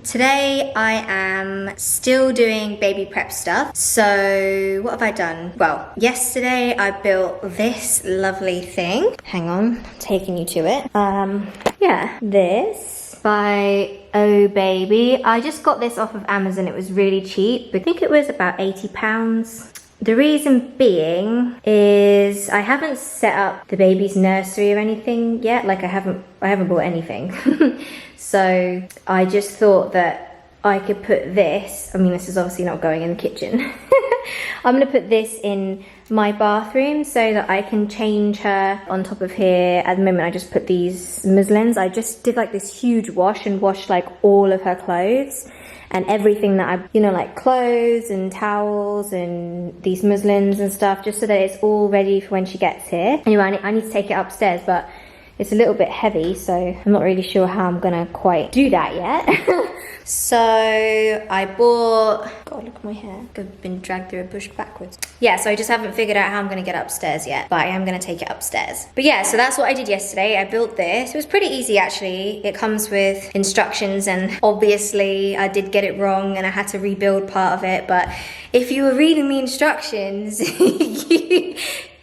Today I am still doing baby prep stuff. So what have I done? Well, yesterday I built this lovely thing. Hang on, I'm taking you to it. Yeah, this by Obaby. I just got this off of Amazon. It was really cheap. I think it was about £80. The reason being is I haven't set up the baby's nursery or anything yet. Like I haven't bought anything. So I just thought that I could put this, I mean this is obviously not going in the kitchen. I'm gonna put this in my bathroom so that I can change her on top of here. At the moment I just put these muslins. I just did like this huge wash and washed like all of her clothes and everything that I, you know, like clothes and towels and these muslins and stuff, just so that it's all ready for when she gets here. Anyway, I need to take it upstairs, but it's a little bit heavy, so I'm not really sure how I'm gonna quite do that yet. So I bought, God, look at my hair. I've been dragged through a bush backwards. Yeah, so I just haven't figured out how I'm gonna get upstairs yet, but I am gonna take it upstairs. But yeah, so that's what I did yesterday. I built this. It was pretty easy actually. It comes with instructions and obviously I did get it wrong and I had to rebuild part of it, but if you were reading the instructions,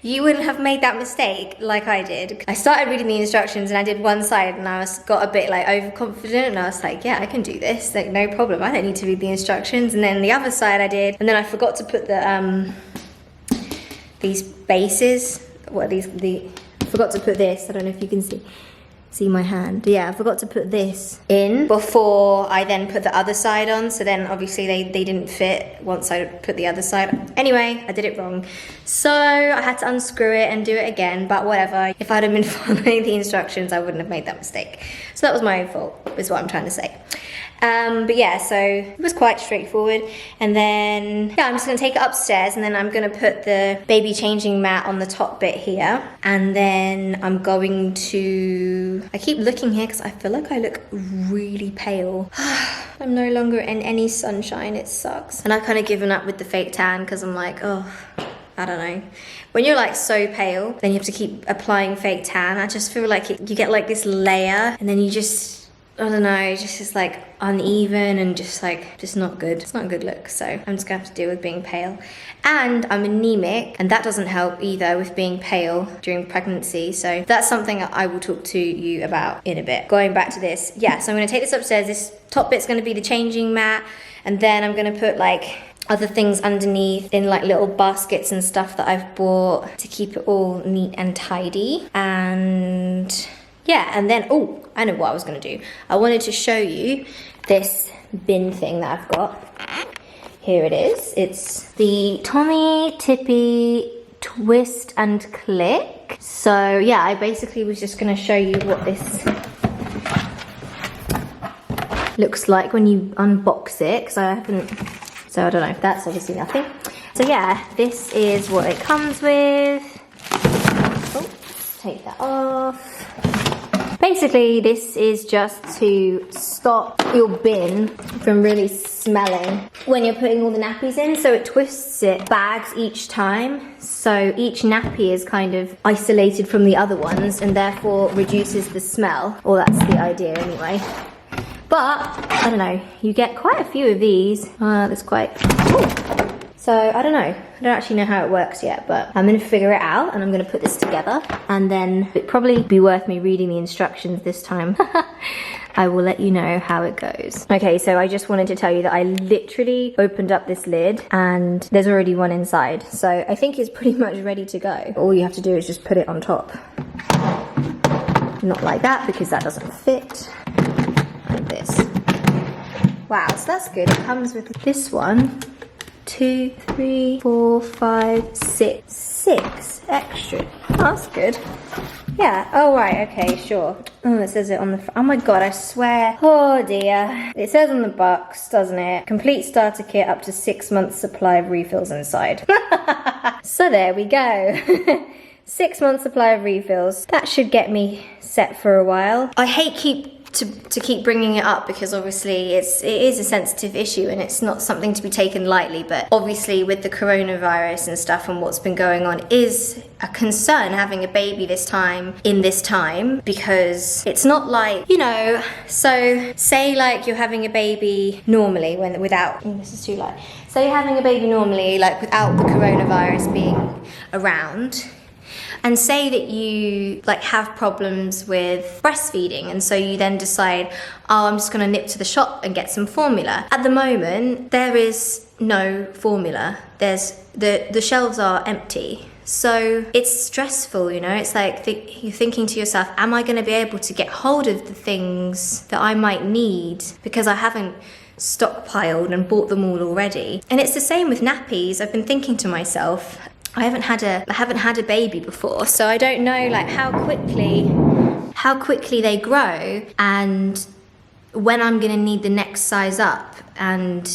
you wouldn't have made that mistake like I did. I started reading the instructions and I did one side and I got a bit like overconfident and I was like, yeah, I can do this, like no problem. I don't need to read the instructions. And then the other side I did, and then I forgot to put the these bases. What are these? I forgot to put this. I don't know if you can see my hand. Yeah, I forgot to put this in before I then put the other side on, so then obviously they didn't fit once I put the other side. Anyway, I did it wrong. So I had to unscrew it and do it again, but whatever. If I'd have been following the instructions, I wouldn't have made that mistake. So that was my own fault, is what I'm trying to say. But yeah, so it was quite straightforward. And then, yeah, I'm just gonna take it upstairs and then I'm gonna put the baby changing mat on the top bit here. And then I'm going to, I keep looking here because I feel like I look really pale. I'm no longer in any sunshine, it sucks. And I've kind of given up with the fake tan because I'm like, oh, I don't know. When you're like so pale, then you have to keep applying fake tan. I just feel like you get like this layer and then you just, I don't know, it just is like uneven and just like, just not good. It's not a good look, so I'm just gonna have to deal with being pale. And I'm anemic, and that doesn't help either with being pale during pregnancy, so that's something I will talk to you about in a bit. Going back to this, yeah, so I'm gonna take this upstairs. This top bit's gonna be the changing mat, and then I'm gonna put like other things underneath in like little baskets and stuff that I've bought to keep it all neat and tidy. And yeah, and then, oh, I know what I was gonna do. I wanted to show you this bin thing that I've got. Here it is. It's the Tommy Tippee Twist and Click. So yeah, I basically was just gonna show you what this looks like when you unbox it, because I haven't, so I don't know, that's obviously nothing. So yeah, this is what it comes with. Oh, take that off. Basically, this is just to stop your bin from really smelling when you're putting all the nappies in. So it twists it, bags each time. So each nappy is kind of isolated from the other ones and therefore reduces the smell. Or that's the idea anyway. But, I don't know, you get quite a few of these. There's quite, ooh. So I don't know, I don't actually know how it works yet, but I'm gonna figure it out and I'm gonna put this together and then it'd probably be worth me reading the instructions this time. I will let you know how it goes. Okay, so I just wanted to tell you that I literally opened up this lid and there's already one inside. So I think it's pretty much ready to go. All you have to do is just put it on top. Not like that because that doesn't fit. Like this. Wow, so that's good. It comes with this one. 2, 3, 4, 5, 6. 6 extra. Oh, that's good. Yeah. Oh, right. Okay, sure. Oh, it says it on the front. Oh my god, I swear. Oh dear. It says on the box, doesn't it? Complete starter kit up to 6 months supply of refills inside. So there we go. 6 months supply of refills. That should get me set for a while. I hate keep to keep bringing it up because obviously it is a sensitive issue and it's not something to be taken lightly, but obviously with the coronavirus and stuff and what's been going on is a concern having a baby in this time, because it's not like, you know, so say like you're having a baby normally this is too light. So you're having a baby normally, like without the coronavirus being around, and say that you like have problems with breastfeeding, and so you then decide, oh, I'm just gonna nip to the shop and get some formula. At the moment, there is no formula. The shelves are empty. So it's stressful, you know, it's like you're thinking to yourself, am I gonna be able to get hold of the things that I might need because I haven't stockpiled and bought them all already? And it's the same with nappies. I've been thinking to myself, I haven't had a baby before, so I don't know like how quickly they grow and when I'm gonna need the next size up, and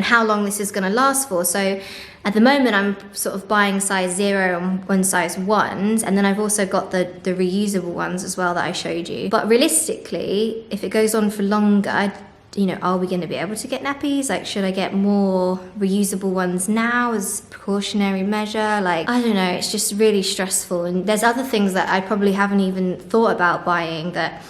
how long this is gonna last for. So at the moment I'm sort of buying size 0 and 1 size 1s, and then I've also got the reusable ones as well that I showed you. But realistically, if it goes on for longer, you know, are we going to be able to get nappies? Like, should I get more reusable ones now as a precautionary measure? Like, I don't know, it's just really stressful. And there's other things that I probably haven't even thought about buying that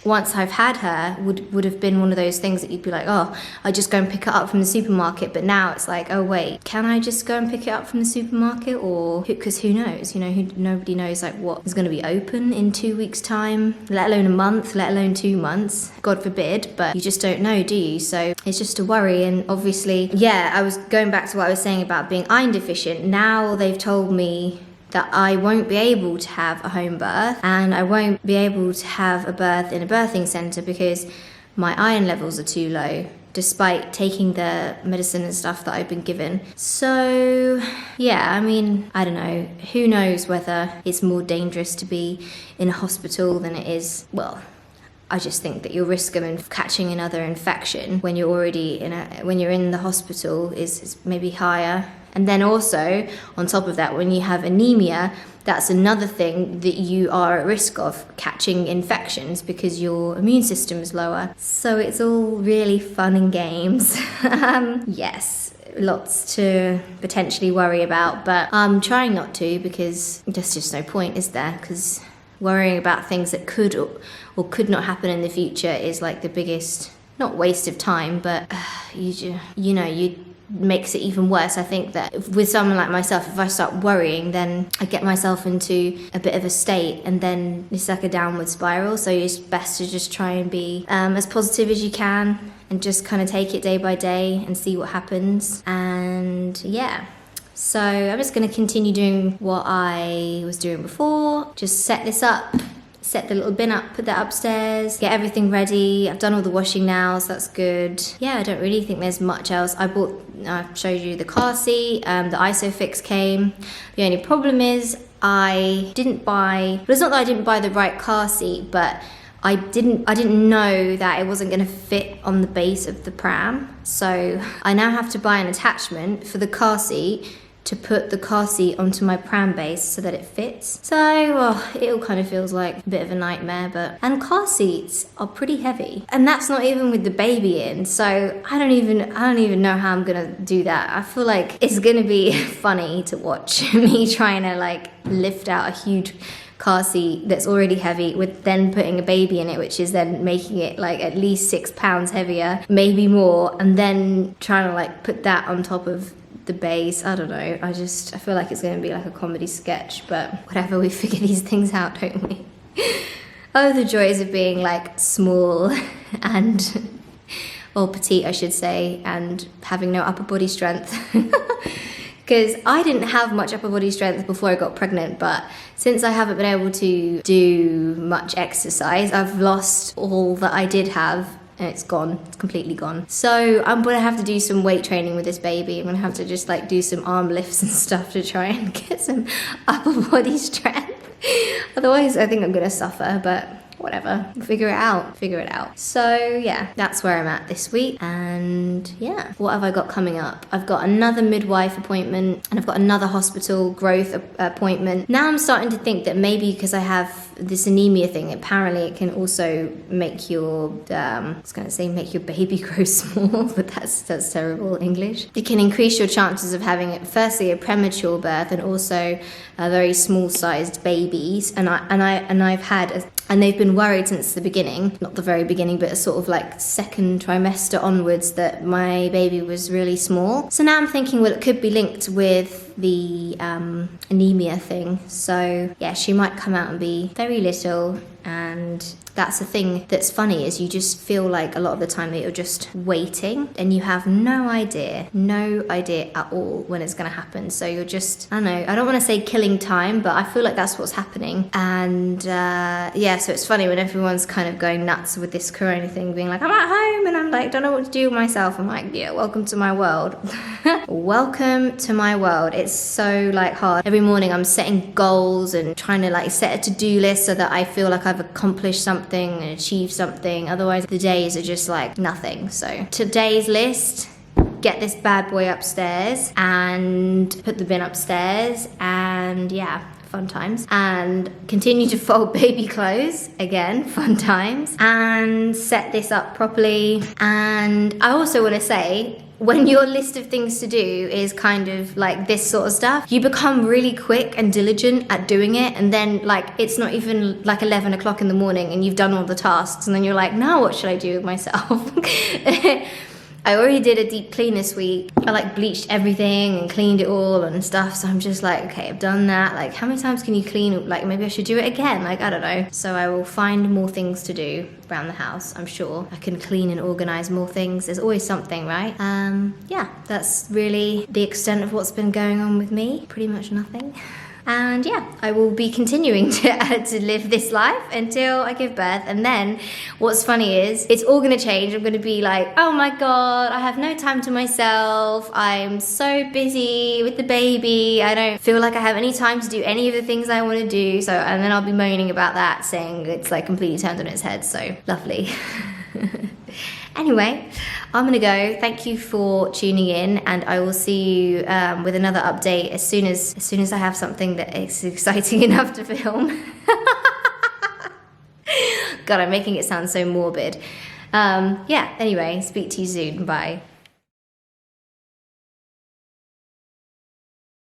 once I've had her would have been one of those things that you'd be like, oh, I just go and pick it up from the supermarket. But now it's like, oh wait, can I just go and pick it up from the supermarket? Or because who knows, you know, nobody knows like what is going to be open in 2 weeks time, let alone a month, let alone 2 months, God forbid. But you just don't know, do you? So it's just a worry. And obviously, yeah, I was going back to what I was saying about being iron deficient. Now they've told me that I won't be able to have a home birth and I won't be able to have a birth in a birthing centre because my iron levels are too low, despite taking the medicine and stuff that I've been given. So yeah, I mean, I don't know, who knows whether it's more dangerous to be in a hospital than it is, well, I just think that your risk of catching another infection when you're already when you're in the hospital is maybe higher. And then also, on top of that, when you have anemia, that's another thing that you are at risk of catching infections because your immune system is lower. So it's all really fun and games. Yes, lots to potentially worry about, but I'm trying not to because there's just no point, is there? Because worrying about things that could or could not happen in the future is like the biggest, not waste of time, but you makes it even worse. I think that with someone like myself, if I start worrying, then I get myself into a bit of a state and then it's like a downward spiral. So it's best to just try and be as positive as you can and just kind of take it day by day and see what happens. And yeah, so I'm just going to continue doing what I was doing before. Just set this up, set the little bin up, put that upstairs, get everything ready. I've done all the washing now, so that's good. Yeah, I don't really think there's much else. I showed you the car seat, the ISOFIX came. The only problem is I didn't buy, but it's not that I didn't buy the right car seat, but I didn't know that it wasn't going to fit on the base of the pram. So I now have to buy an attachment for the car seat to put the car seat onto my pram base so that it fits. So, well, it all kind of feels like a bit of a nightmare, and car seats are pretty heavy. And that's not even with the baby in, so I don't even know how I'm gonna do that. I feel like it's gonna be funny to watch me trying to like lift out a huge car seat that's already heavy with then putting a baby in it, which is then making it like at least 6 pounds heavier, maybe more, and then trying to like put that on top of the base. I don't know, I feel like it's going to be like a comedy sketch, but whatever, we figure these things out, don't we? Oh, the joys of being like small and, or petite I should say, and having no upper body strength. Because I didn't have much upper body strength before I got pregnant, but since I haven't been able to do much exercise, I've lost all that I did have. And it's gone, it's completely gone. So I'm gonna have to do some weight training with this baby. I'm gonna have to just like do some arm lifts and stuff to try and get some upper body strength. Otherwise I think I'm gonna suffer, but whatever, figure it out. So yeah, that's where I'm at this week. And yeah, what have I got coming up? I've got another midwife appointment, and I've got another hospital growth appointment. Now I'm starting to think that maybe because I have this anemia thing, apparently it can also make your I was going to say make your baby grow small, but that's terrible English. It can increase your chances of having firstly a premature birth and also a very small sized babies. And they've been worried since the beginning, not the very beginning, but a sort of like second trimester onwards, that my baby was really small. So now I'm thinking, well, it could be linked with the anemia thing. So yeah, she might come out and be very little, and that's the thing that's funny, is you just feel like a lot of the time that you're just waiting and you have no idea at all when it's going to happen. So you're just, I don't know, I don't want to say killing time, but I feel like that's what's happening. And yeah, so it's funny when everyone's kind of going nuts with this corona thing, being like, I'm at home and I'm like, don't know what to do with myself. I'm like, yeah, welcome to my world. Welcome to my world. It's so like hard. Every morning I'm setting goals and trying to like set a to-do list so that I feel like I've accomplished something and achieved something. Otherwise the days are just like nothing. So today's list: get this bad boy upstairs and put the bin upstairs, and yeah, fun times. And continue to fold baby clothes, again, fun times. And set this up properly. And I also want to say, when your list of things to do is kind of like this sort of stuff, you become really quick and diligent at doing it, and then like it's not even like 11 o'clock in the morning and you've done all the tasks, and then you're like, now what should I do with myself? I already did a deep clean this week. I like bleached everything and cleaned it all and stuff. So I'm just like, okay, I've done that. Like, how many times can you clean? Like, maybe I should do it again. Like, I don't know. So I will find more things to do around the house. I'm sure I can clean and organize more things. There's always something, right? Yeah, that's really the extent of what's been going on with me. Pretty much nothing. And yeah, I will be continuing to live this life until I give birth. And then what's funny is it's all going to change. I'm going to be like, oh my God, I have no time to myself. I'm so busy with the baby. I don't feel like I have any time to do any of the things I want to do. So, and then I'll be moaning about that, saying it's like completely turned on its head. So lovely. Anyway, I'm gonna go. Thank you for tuning in, and I will see you with another update as soon as I have something that is exciting enough to film. God, I'm making it sound so morbid. Yeah, anyway, speak to you soon. Bye.